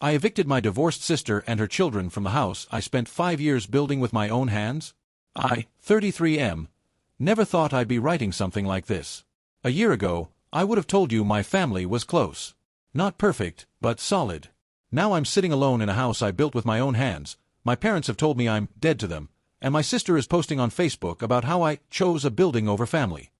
I evicted my divorced sister and her children from the house I spent 5 years building with my own hands. I, 33 never thought I'd be writing something like this. A year ago, I would have told you my family was close. Not perfect, but solid. Now I'm sitting alone in a house I built with my own hands. My parents have told me I'm dead to them, and my sister is posting on Facebook about how I chose a building over family.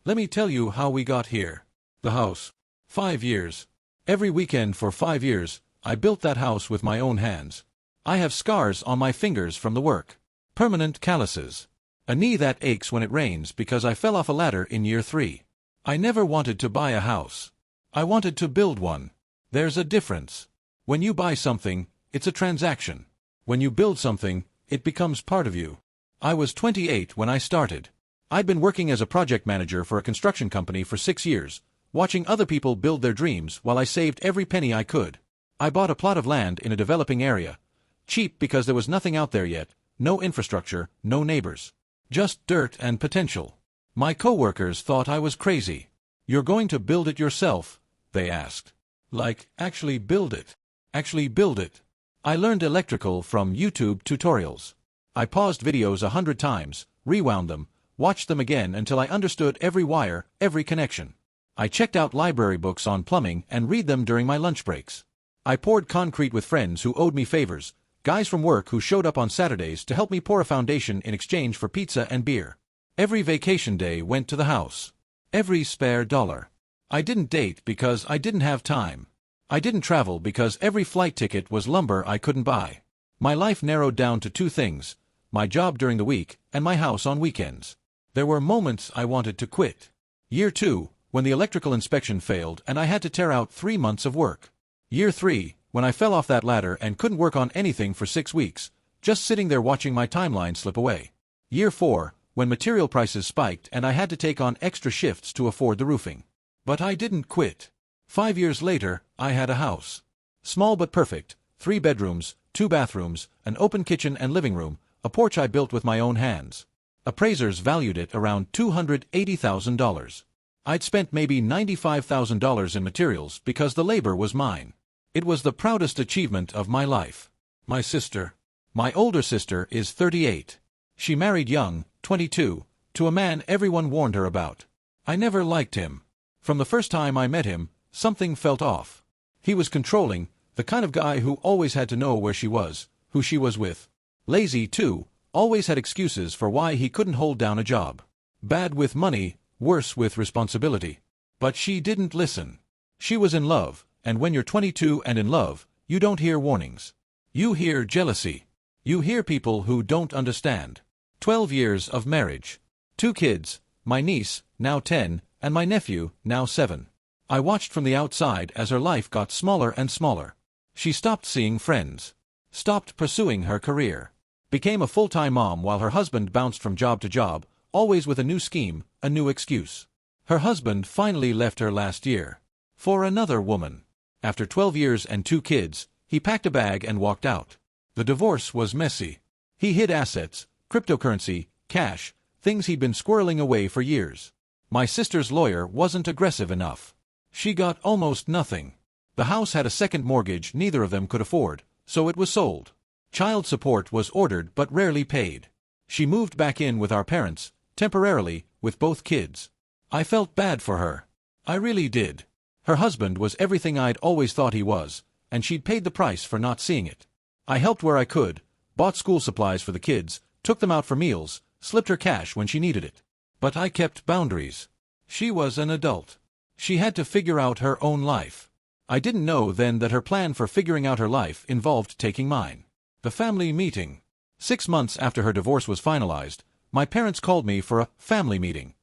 Let me tell you how we got here. The house. 5 years. Every weekend for 5 years, I built that house with my own hands. I have scars on my fingers from the work. Permanent calluses. A knee that aches when it rains because I fell off a ladder in year 3. I never wanted to buy a house. I wanted to build one. There's a difference. When you buy something, it's a transaction. When you build something, it becomes part of you. I was 28 when I started. I'd been working as a project manager for a construction company for 6 years, watching other people build their dreams while I saved every penny I could. I bought a plot of land in a developing area. Cheap because there was nothing out there yet, no infrastructure, no neighbors. Just dirt and potential. My coworkers thought I was crazy. "You're going to build it yourself?" they asked. Like, actually build it. Actually build it. I learned electrical from YouTube tutorials. I paused videos 100 times, rewound them, watched them again until I understood every wire, every connection. I checked out library books on plumbing and read them during my lunch breaks. I poured concrete with friends who owed me favors, guys from work who showed up on Saturdays to help me pour a foundation in exchange for pizza and beer. Every vacation day went to the house. Every spare dollar. I didn't date because I didn't have time. I didn't travel because every flight ticket was lumber I couldn't buy. My life narrowed down to 2 things: my job during the week and my house on weekends. There were moments I wanted to quit. Year 2, when the electrical inspection failed and I had to tear out 3 months of work. Year 3, when I fell off that ladder and couldn't work on anything for 6 weeks, just sitting there watching my timeline slip away. Year 4, when material prices spiked and I had to take on extra shifts to afford the roofing. But I didn't quit. 5 years later, I had a house. Small but perfect, 3 bedrooms, 2 bathrooms, an open kitchen and living room, a porch I built with my own hands. Appraisers valued it around $280,000. I'd spent maybe $95,000 in materials because the labor was mine. It was the proudest achievement of my life. My sister. My older sister is 38. She married young, 22, to a man everyone warned her about. I never liked him. From the first time I met him, something felt off. He was controlling, the kind of guy who always had to know where she was, who she was with. Lazy, too, always had excuses for why he couldn't hold down a job. Bad with money, worse with responsibility. But she didn't listen. She was in love, and when you're 22 and in love, you don't hear warnings. You hear jealousy. You hear people who don't understand. 12 years of marriage. 2 kids, my niece, now 10, and my nephew, now 7. I watched from the outside as her life got smaller and smaller. She stopped seeing friends. Stopped pursuing her career. Became a full-time mom while her husband bounced from job to job, always with a new scheme, a new excuse. Her husband finally left her last year. For another woman. After 12 years and 2 kids, he packed a bag and walked out. The divorce was messy. He hid assets, cryptocurrency, cash, things he'd been squirreling away for years. My sister's lawyer wasn't aggressive enough. She got almost nothing. The house had a second mortgage neither of them could afford, so it was sold. Child support was ordered but rarely paid. She moved back in with our parents, temporarily, with both kids. I felt bad for her. I really did. Her husband was everything I'd always thought he was, and she'd paid the price for not seeing it. I helped where I could, bought school supplies for the kids, took them out for meals, slipped her cash when she needed it. But I kept boundaries. She was an adult. She had to figure out her own life. I didn't know then that her plan for figuring out her life involved taking mine. The family meeting. 6 months after her divorce was finalized, my parents called me for a family meeting.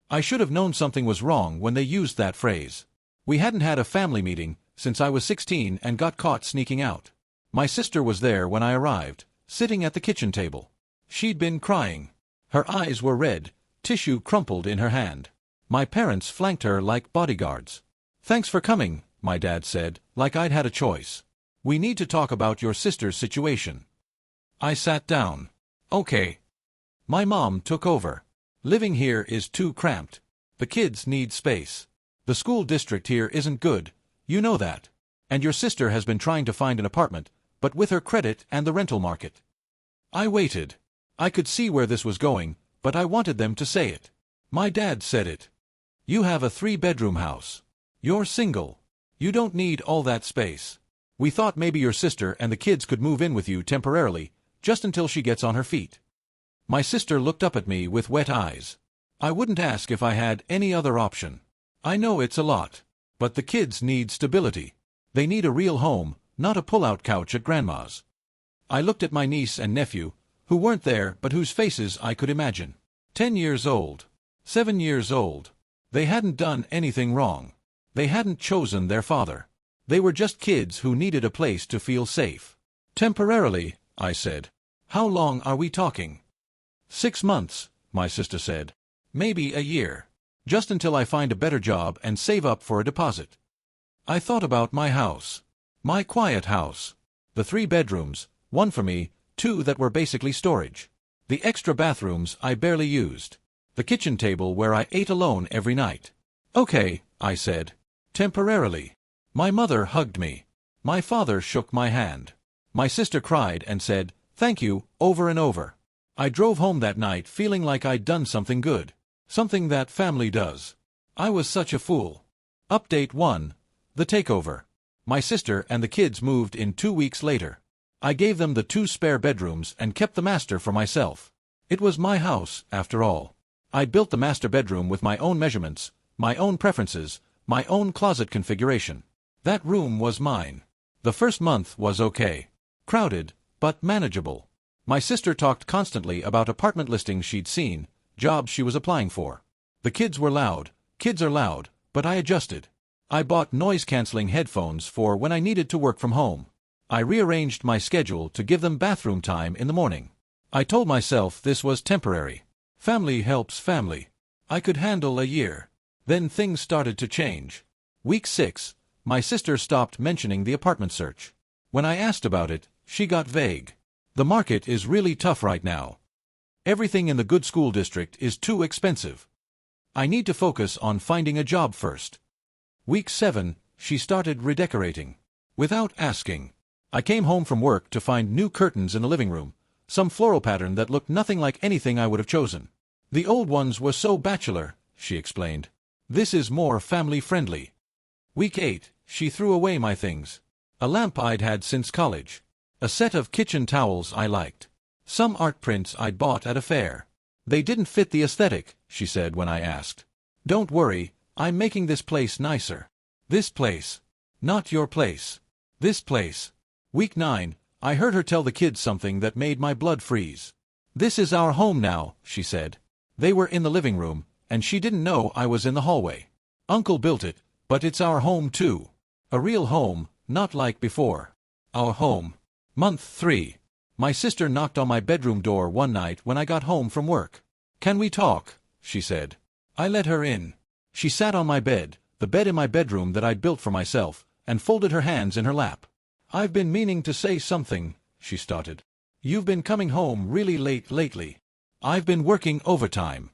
I should have known something was wrong when they used that phrase. We hadn't had a family meeting since I was 16 and got caught sneaking out. My sister was there when I arrived, sitting at the kitchen table. She'd been crying. Her eyes were red, tissue crumpled in her hand. My parents flanked her like bodyguards. "Thanks for coming," my dad said, like I'd had a choice. "We need to talk about your sister's situation." I sat down. "Okay." My mom took over. "Living here is too cramped. The kids need space. The school district here isn't good, you know that. And your sister has been trying to find an apartment, but with her credit and the rental market. I waited. I could see where this was going, but I wanted them to say it. My dad said it. You have a 3-bedroom house. You're single. You don't need all that space. We thought maybe your sister and the kids could move in with you temporarily, just until she gets on her feet. My sister looked up at me with wet eyes. I wouldn't ask if I had any other option. I know it's a lot. But the kids need stability. They need a real home, not a pull-out couch at Grandma's. I looked at my niece and nephew, who weren't there but whose faces I could imagine. 10 years old. 7 years old. They hadn't done anything wrong. They hadn't chosen their father. They were just kids who needed a place to feel safe. Temporarily, I said. How long are we talking? 6 months, my sister said. Maybe a year. Just until I find a better job and save up for a deposit. I thought about my house. My quiet house. The 3 bedrooms, 1 for me, 2 that were basically storage. The extra bathrooms I barely used. The kitchen table where I ate alone every night. Okay, I said. Temporarily. My mother hugged me. My father shook my hand. My sister cried and said, "Thank you," over and over. I drove home that night feeling like I'd done something good. Something that family does. I was such a fool. Update 1. The takeover. My sister and the kids moved in 2 weeks later. I gave them the 2 spare bedrooms and kept the master for myself. It was my house, after all. I built the master bedroom with my own measurements, my own preferences, my own closet configuration. That room was mine. The first month was okay. Crowded, but manageable. My sister talked constantly about apartment listings she'd seen, jobs she was applying for. The kids were loud. Kids are loud, but I adjusted. I bought noise-canceling headphones for when I needed to work from home. I rearranged my schedule to give them bathroom time in the morning. I told myself this was temporary. Family helps family. I could handle a year. Then things started to change. Week 6, my sister stopped mentioning the apartment search. When I asked about it, she got vague. The market is really tough right now. Everything in the good school district is too expensive. I need to focus on finding a job first. Week 7, she started redecorating. Without asking. I came home from work to find new curtains in the living room, some floral pattern that looked nothing like anything I would have chosen. The old ones were so bachelor, she explained. This is more family-friendly. Week 8, she threw away my things. A lamp I'd had since college. A set of kitchen towels I liked. Some art prints I'd bought at a fair. They didn't fit the aesthetic, she said when I asked. Don't worry, I'm making this place nicer. This place. Not your place. This place. Week 9, I heard her tell the kids something that made my blood freeze. This is our home now, she said. They were in the living room, and she didn't know I was in the hallway. Uncle built it, but it's our home too. A real home, not like before. Our home. Month 3. My sister knocked on my bedroom door one night when I got home from work. Can we talk? She said. I let her in. She sat on my bed, the bed in my bedroom that I'd built for myself, and folded her hands in her lap. I've been meaning to say something, she started. You've been coming home really late lately. I've been working overtime.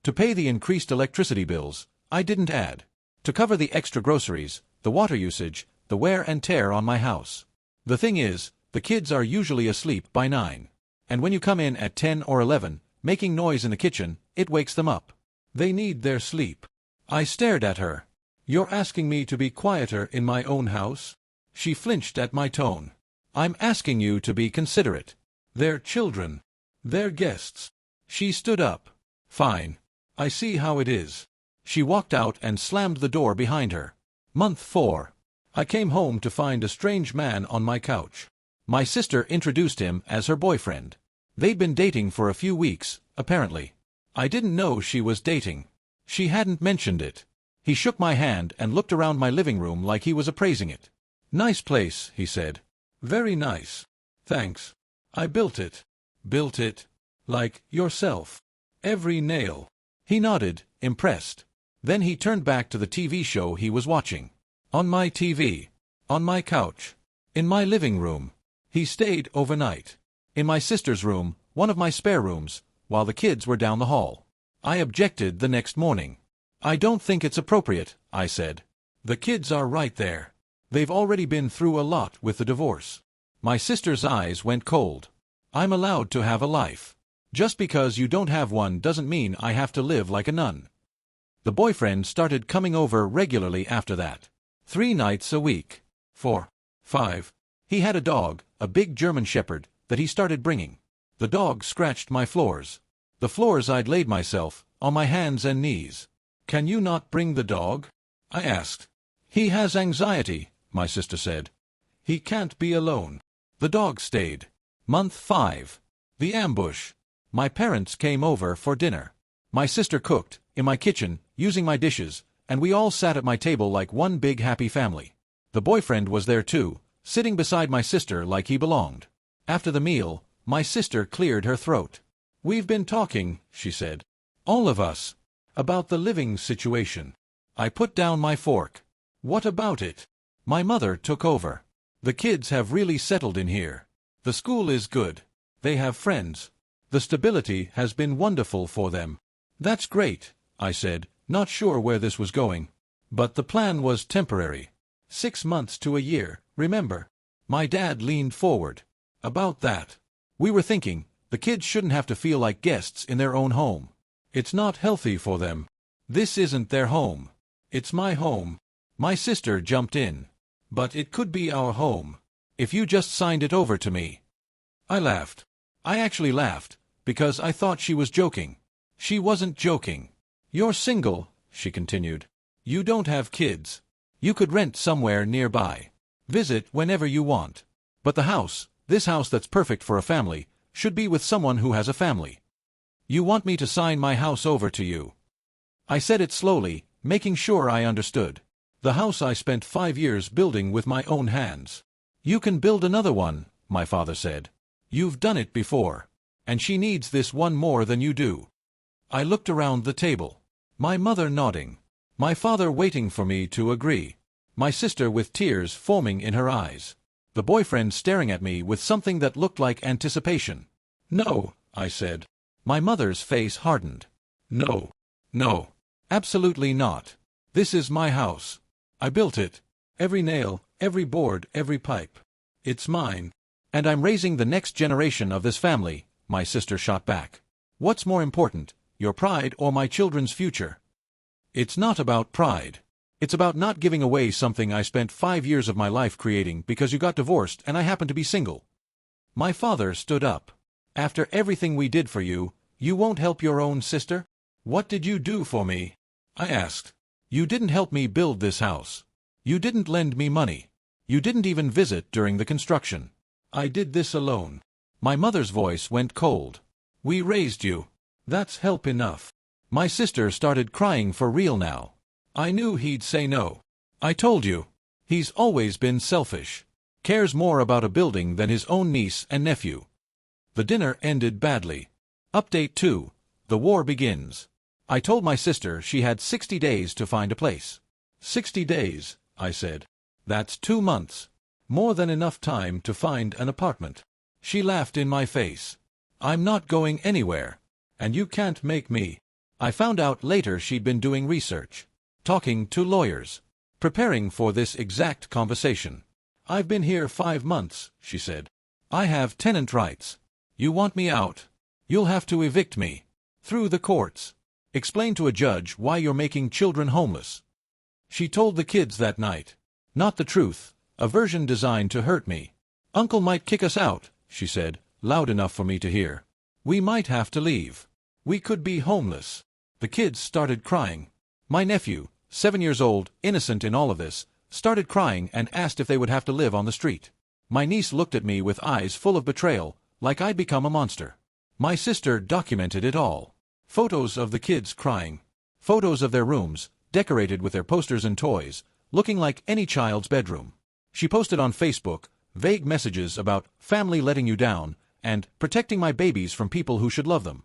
To pay the increased electricity bills, I didn't add. To cover the extra groceries, the water usage, the wear and tear on my house. The thing is, the kids are usually asleep by 9. And when you come in at 10 or 11, making noise in the kitchen, it wakes them up. They need their sleep. I stared at her. You're asking me to be quieter in my own house? She flinched at my tone. I'm asking you to be considerate. They're children. They're guests. She stood up. Fine. I see how it is. She walked out and slammed the door behind her. Month 4. I came home to find a strange man on my couch. My sister introduced him as her boyfriend. They'd been dating for a few weeks, apparently. I didn't know she was dating. She hadn't mentioned it. He shook my hand and looked around my living room like he was appraising it. Nice place, he said. Very nice. Thanks. I built it. Built it? Like yourself. Every nail. He nodded, impressed. Then he turned back to the TV show he was watching. On my TV. On my couch. In my living room. He stayed overnight. In my sister's room, one of my spare rooms, while the kids were down the hall. I objected the next morning. I don't think it's appropriate, I said. The kids are right there. They've already been through a lot with the divorce. My sister's eyes went cold. I'm allowed to have a life. Just because you don't have one doesn't mean I have to live like a nun. The boyfriend started coming over regularly after that. 3 nights a week. 4, 5. He had a dog, a big German shepherd, that he started bringing. The dog scratched my floors. The floors I'd laid myself, on my hands and knees. Can you not bring the dog? I asked. He has anxiety, my sister said. He can't be alone. The dog stayed. Month 5. The ambush. My parents came over for dinner. My sister cooked, in my kitchen, using my dishes, and we all sat at my table like one big happy family. The boyfriend was there too, sitting beside my sister like he belonged. After the meal, my sister cleared her throat. We've been talking, she said. All of us. About the living situation. I put down my fork. What about it? My mother took over. The kids have really settled in here. The school is good. They have friends. The stability has been wonderful for them. That's great, I said, not sure where this was going. But the plan was temporary. 6 months to a year, remember? My dad leaned forward. About that. We were thinking, the kids shouldn't have to feel like guests in their own home. It's not healthy for them. This isn't their home. It's my home. My sister jumped in. But it could be our home. If you just signed it over to me. I laughed. I actually laughed, because I thought she was joking. She wasn't joking. You're single, she continued. You don't have kids. You could rent somewhere nearby. Visit whenever you want. But the house, this house that's perfect for a family, should be with someone who has a family. You want me to sign my house over to you? I said it slowly, making sure I understood. The house I spent 5 years building with my own hands. You can build another one, my father said. You've done it before. And she needs this one more than you do. I looked around the table. My mother nodding. My father waiting for me to agree. My sister with tears forming in her eyes. The boyfriend staring at me with something that looked like anticipation. No, I said. My mother's face hardened. No. No. Absolutely not. This is my house. I built it. Every nail, every board, every pipe. It's mine. And I'm raising the next generation of this family, my sister shot back. What's more important, your pride or my children's future? It's not about pride. It's about not giving away something I spent 5 years of my life creating because you got divorced and I happen to be single. My father stood up. After everything we did for you, you won't help your own sister? What did you do for me? I asked. You didn't help me build this house. You didn't lend me money. You didn't even visit during the construction. I did this alone. My mother's voice went cold. We raised you. That's help enough. My sister started crying for real now. I knew he'd say no. I told you. He's always been selfish. Cares more about a building than his own niece and nephew. The dinner ended badly. Update 2. The war begins. I told my sister she had 60 days to find a place. 60 days, I said. That's 2 months. More than enough time to find an apartment. She laughed in my face. I'm not going anywhere. And you can't make me. I found out later she'd been doing research. Talking to lawyers. Preparing for this exact conversation. I've been here 5 months, she said. I have tenant rights. You want me out? You'll have to evict me. Through the courts. Explain to a judge why you're making children homeless. She told the kids that night. Not the truth. A version designed to hurt me. Uncle might kick us out, she said, loud enough for me to hear. We might have to leave. We could be homeless. The kids started crying. My nephew, 7 years old, innocent in all of this, started crying and asked if they would have to live on the street. My niece looked at me with eyes full of betrayal, like I'd become a monster. My sister documented it all. Photos of the kids crying. Photos of their rooms, decorated with their posters and toys, looking like any child's bedroom. She posted on Facebook vague messages about family letting you down and protecting my babies from people who should love them.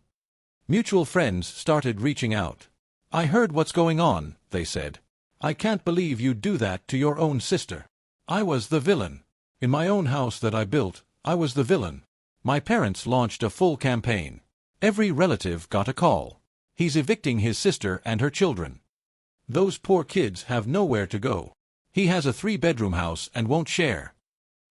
Mutual friends started reaching out. I heard what's going on, they said. I can't believe you'd do that to your own sister. I was the villain. In my own house that I built, I was the villain. My parents launched a full campaign. Every relative got a call. He's evicting his sister and her children. Those poor kids have nowhere to go. He has a 3-bedroom house and won't share.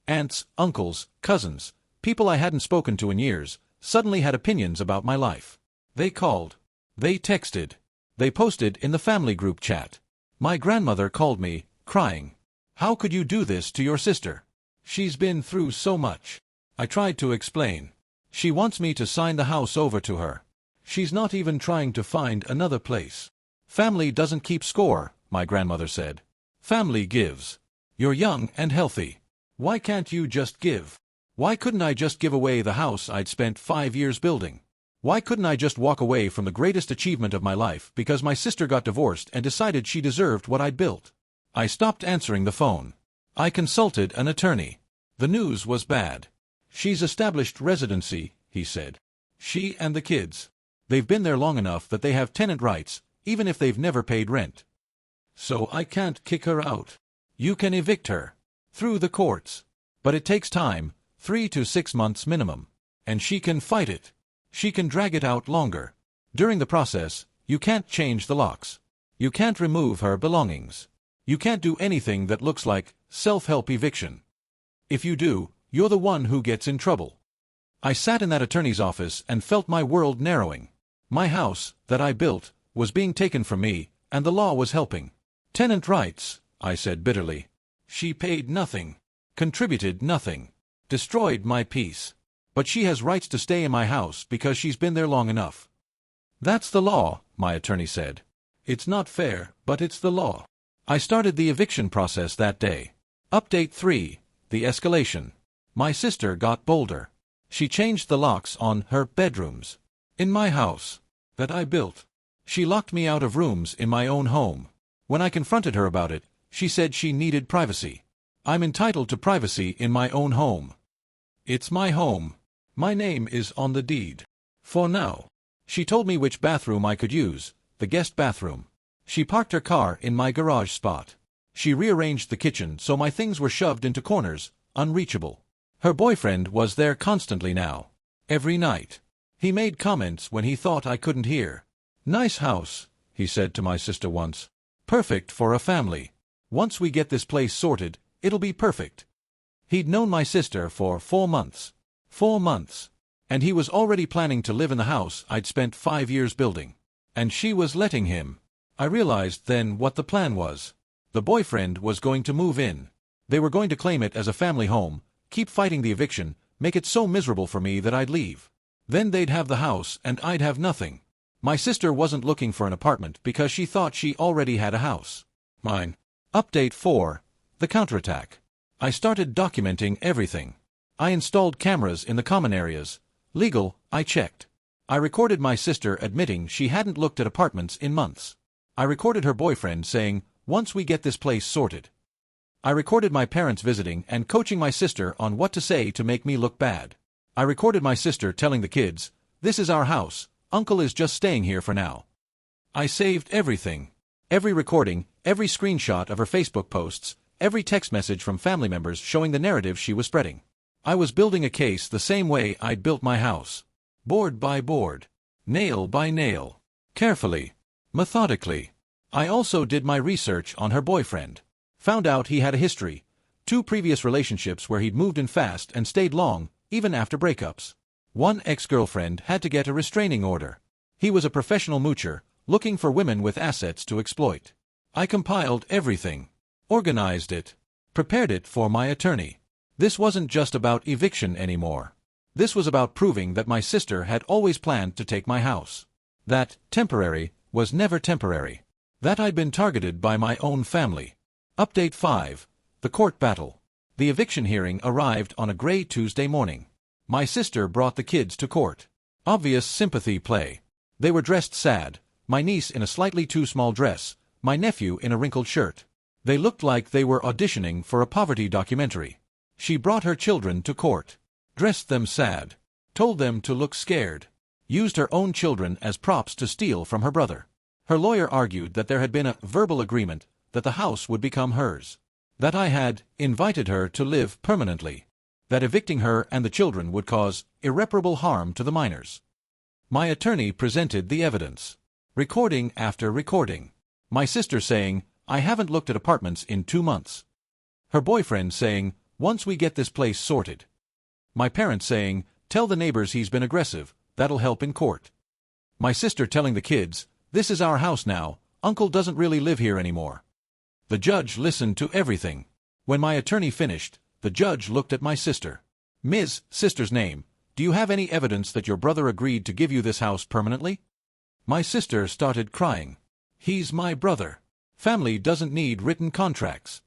Aunts, uncles, cousins, people I hadn't spoken to in years, suddenly had opinions about my life. They called. They texted. They posted in the family group chat. My grandmother called me, crying. How could you do this to your sister? She's been through so much. I tried to explain. She wants me to sign the house over to her. She's not even trying to find another place. Family doesn't keep score, my grandmother said. Family gives. You're young and healthy. Why can't you just give? Why couldn't I just give away the house I'd spent 5 years building? Why couldn't I just walk away from the greatest achievement of my life because my sister got divorced and decided she deserved what I'd built? I stopped answering the phone. I consulted an attorney. The news was bad. She's established residency, he said. She and the kids. They've been there long enough that they have tenant rights, even if they've never paid rent. So I can't kick her out. You can evict her. Through the courts. But it takes time, 3 to 6 months minimum. And she can fight it. She can drag it out longer. During the process, you can't change the locks. You can't remove her belongings. You can't do anything that looks like self-help eviction. If you do, you're the one who gets in trouble. I sat in that attorney's office and felt my world narrowing. My house, that I built, was being taken from me, and the law was helping. Tenant rights, I said bitterly. She paid nothing, contributed nothing, destroyed my peace. But she has rights to stay in my house because she's been there long enough. That's the law, my attorney said. It's not fair, but it's the law. I started the eviction process that day. Update 3, the escalation. My sister got bolder. She changed the locks on her bedrooms. In my house. That I built. She locked me out of rooms in my own home. When I confronted her about it, she said she needed privacy. I'm entitled to privacy in my own home. It's my home. My name is on the deed. For now. She told me which bathroom I could use, the guest bathroom. She parked her car in my garage spot. She rearranged the kitchen so my things were shoved into corners, unreachable. Her boyfriend was there constantly now. Every night. He made comments when he thought I couldn't hear. Nice house, he said to my sister once. Perfect for a family. Once we get this place sorted, it'll be perfect. He'd known my sister for 4 months. 4 months. And he was already planning to live in the house I'd spent 5 years building. And she was letting him. I realized then what the plan was. The boyfriend was going to move in. They were going to claim it as a family home, keep fighting the eviction, make it so miserable for me that I'd leave. Then they'd have the house and I'd have nothing. My sister wasn't looking for an apartment because she thought she already had a house. Mine. Update 4, the counterattack. I started documenting everything. I installed cameras in the common areas. Legal, I checked. I recorded my sister admitting she hadn't looked at apartments in months. I recorded her boyfriend saying, once we get this place sorted. I recorded my parents visiting and coaching my sister on what to say to make me look bad. I recorded my sister telling the kids, this is our house, Uncle is just staying here for now. I saved everything. Every recording, every screenshot of her Facebook posts, every text message from family members showing the narrative she was spreading. I was building a case the same way I'd built my house. Board by board. Nail by nail. Carefully. Methodically. I also did my research on her boyfriend. Found out he had a history. 2 previous relationships where he'd moved in fast and stayed long, even after breakups. One ex-girlfriend had to get a restraining order. He was a professional moocher, looking for women with assets to exploit. I compiled everything. Organized it. Prepared it for my attorney. This wasn't just about eviction anymore. This was about proving that my sister had always planned to take my house. That temporary was never temporary. That I'd been targeted by my own family. Update 5. The court battle. The eviction hearing arrived on a gray Tuesday morning. My sister brought the kids to court. Obvious sympathy play. They were dressed sad, my niece in a slightly too small dress, my nephew in a wrinkled shirt. They looked like they were auditioning for a poverty documentary. She brought her children to court. Dressed them sad. Told them to look scared. Used her own children as props to steal from her brother. Her lawyer argued that there had been a verbal agreement that the house would become hers. That I had invited her to live permanently. That evicting her and the children would cause irreparable harm to the minors. My attorney presented the evidence. Recording after recording. My sister saying, I haven't looked at apartments in 2 months. Her boyfriend saying, once we get this place sorted. My parents saying, tell the neighbors he's been aggressive, that'll help in court. My sister telling the kids, this is our house now, uncle doesn't really live here anymore. The judge listened to everything. When my attorney finished, the judge looked at my sister. Ms. Sister's name, do you have any evidence that your brother agreed to give you this house permanently? My sister started crying. He's my brother. Family doesn't need written contracts.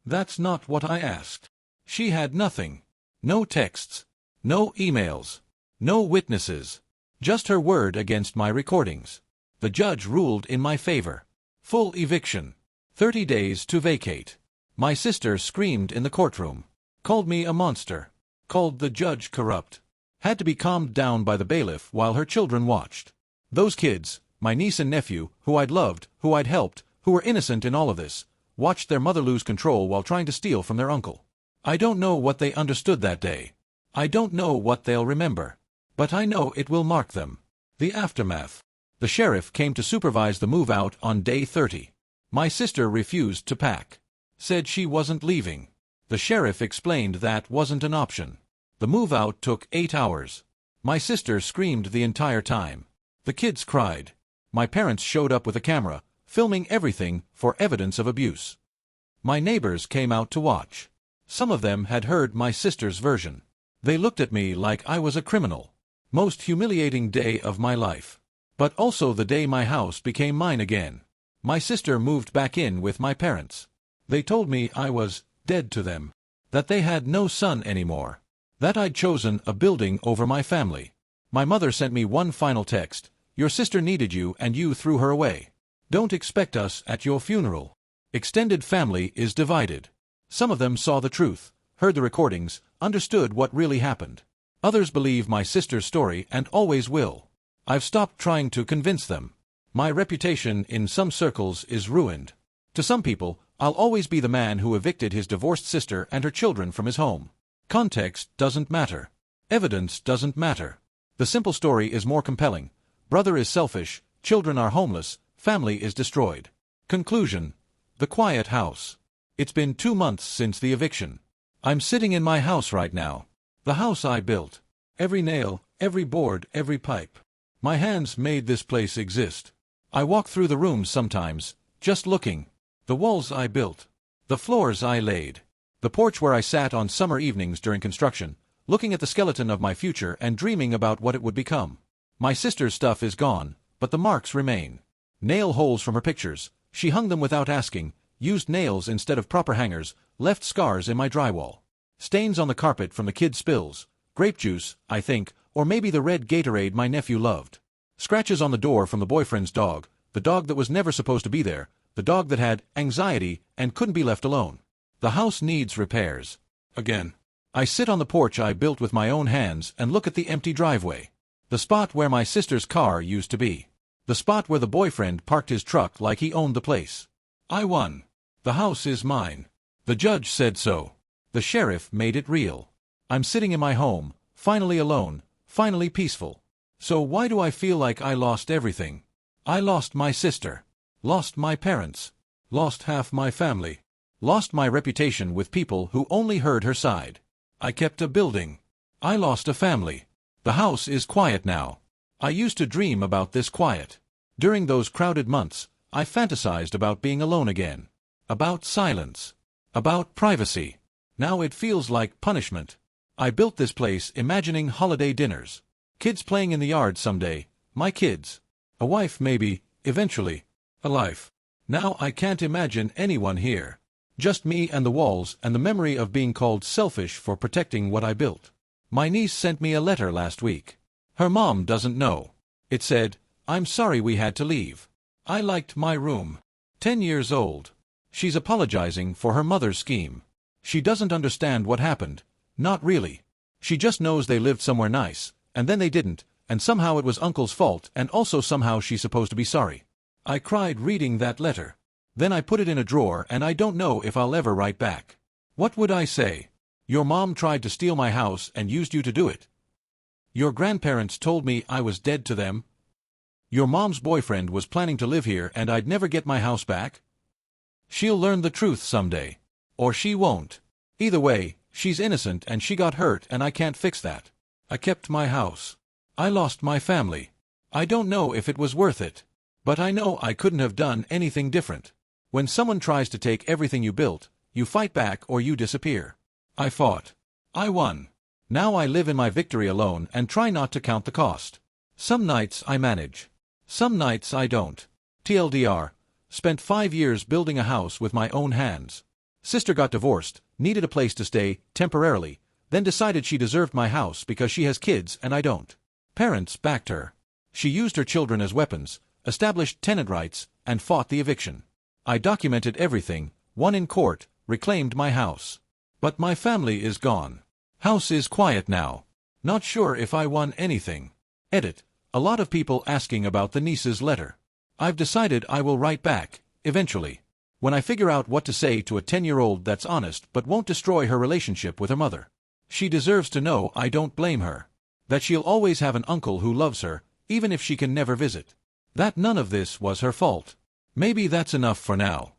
That's not what I asked. She had nothing. No texts. No emails. No witnesses. Just her word against my recordings. The judge ruled in my favor. Full eviction. 30 days to vacate. My sister screamed in the courtroom. Called me a monster. Called the judge corrupt. Had to be calmed down by the bailiff while her children watched. Those kids, my niece and nephew, who I'd loved, who I'd helped, who were innocent in all of this, watched their mother lose control while trying to steal from their uncle. I don't know what they understood that day. I don't know what they'll remember. But I know it will mark them. The aftermath. The sheriff came to supervise the move out on day 30. My sister refused to pack. Said she wasn't leaving. The sheriff explained that wasn't an option. The move out took 8 hours. My sister screamed the entire time. The kids cried. My parents showed up with a camera, filming everything for evidence of abuse. My neighbors came out to watch. Some of them had heard my sister's version. They looked at me like I was a criminal. Most humiliating day of my life. But also the day my house became mine again. My sister moved back in with my parents. They told me I was dead to them. That they had no son anymore. That I'd chosen a building over my family. My mother sent me one final text. Your sister needed you and you threw her away. Don't expect us at your funeral. Extended family is divided. Some of them saw the truth, heard the recordings, understood what really happened. Others believe my sister's story and always will. I've stopped trying to convince them. My reputation in some circles is ruined. To some people, I'll always be the man who evicted his divorced sister and her children from his home. Context doesn't matter. Evidence doesn't matter. The simple story is more compelling. Brother is selfish, children are homeless, family is destroyed. Conclusion. The quiet house. It's been 2 months since the eviction. I'm sitting in my house right now. The house I built. Every nail, every board, every pipe. My hands made this place exist. I walk through the rooms sometimes, just looking. The walls I built. The floors I laid. The porch where I sat on summer evenings during construction, looking at the skeleton of my future and dreaming about what it would become. My sister's stuff is gone, but the marks remain. Nail holes from her pictures. She hung them without asking, used nails instead of proper hangers, left scars in my drywall. Stains on the carpet from the kids' spills. Grape juice, I think, or maybe the red Gatorade my nephew loved. Scratches on the door from the boyfriend's dog, the dog that was never supposed to be there, the dog that had anxiety and couldn't be left alone. The house needs repairs. Again. I sit on the porch I built with my own hands and look at the empty driveway. The spot where my sister's car used to be. The spot where the boyfriend parked his truck like he owned the place. I won. The house is mine. The judge said so. The sheriff made it real. I'm sitting in my home, finally alone, finally peaceful. So why do I feel like I lost everything? I lost my sister. Lost my parents. Lost half my family. Lost my reputation with people who only heard her side. I kept a building. I lost a family. The house is quiet now. I used to dream about this quiet. During those crowded months, I fantasized about being alone again. About silence. About privacy. Now it feels like punishment. I built this place imagining holiday dinners. Kids playing in the yard someday. My kids. A wife maybe, eventually. A life. Now I can't imagine anyone here. Just me and the walls and the memory of being called selfish for protecting what I built. My niece sent me a letter last week. Her mom doesn't know. It said, I'm sorry we had to leave. I liked my room. 10 years old. She's apologizing for her mother's scheme. She doesn't understand what happened. Not really. She just knows they lived somewhere nice, and then they didn't, and somehow it was Uncle's fault, and also somehow she's supposed to be sorry. I cried reading that letter. Then I put it in a drawer and I don't know if I'll ever write back. What would I say? Your mom tried to steal my house and used you to do it. Your grandparents told me I was dead to them. Your mom's boyfriend was planning to live here and I'd never get my house back. She'll learn the truth someday. Or she won't. Either way, she's innocent and she got hurt and I can't fix that. I kept my house. I lost my family. I don't know if it was worth it. But I know I couldn't have done anything different. When someone tries to take everything you built, you fight back or you disappear. I fought. I won. Now I live in my victory alone and try not to count the cost. Some nights I manage. Some nights I don't. TLDR, spent 5 years building a house with my own hands. Sister got divorced, needed a place to stay, temporarily, then decided she deserved my house because she has kids and I don't. Parents backed her. She used her children as weapons, established tenant rights, and fought the eviction. I documented everything, won in court, reclaimed my house. But my family is gone. House is quiet now. Not sure if I won anything. Edit. A lot of people asking about the niece's letter. I've decided I will write back, eventually. When I figure out what to say to a 10-year-old that's honest but won't destroy her relationship with her mother. She deserves to know I don't blame her. That she'll always have an uncle who loves her, even if she can never visit. That none of this was her fault. Maybe that's enough for now.